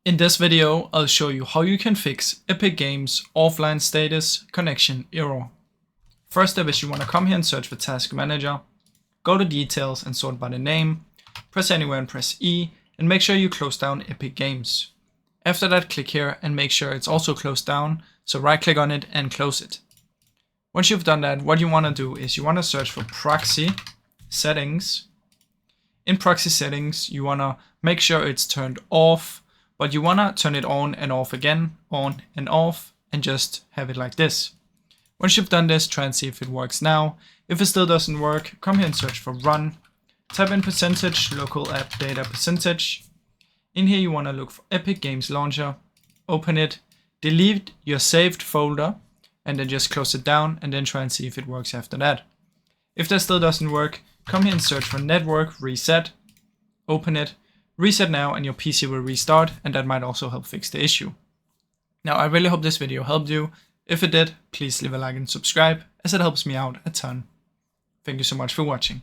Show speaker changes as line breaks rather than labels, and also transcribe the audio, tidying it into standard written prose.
In this video, I'll show you how you can fix Epic Games offline status connection error. First step is you want to come here and search for Task Manager, go to Details and sort by the name, press anywhere and press E, and make sure you close down Epic Games. After that, click here and make sure it's also closed down, so right click on it and close it. Once you've done that, what you want to do is you want to search for Proxy Settings. In Proxy Settings, you want to make sure it's turned off, but you want to turn it on and off again, on and off, and just have it like this. Once you've done this, try and see if it works now. If it still doesn't work, come here and search for Run. Type in percentage, local app data percentage. In here you want to look for Epic Games Launcher, open it, delete your saved folder, and then just close it down and then try and see if it works after that. If that still doesn't work, come here and search for Network Reset, open it, reset now, and your PC will restart, and that might also help fix the issue. Now, I really hope this video helped you. If it did, please leave a like and subscribe, as it helps me out a ton. Thank you so much for watching.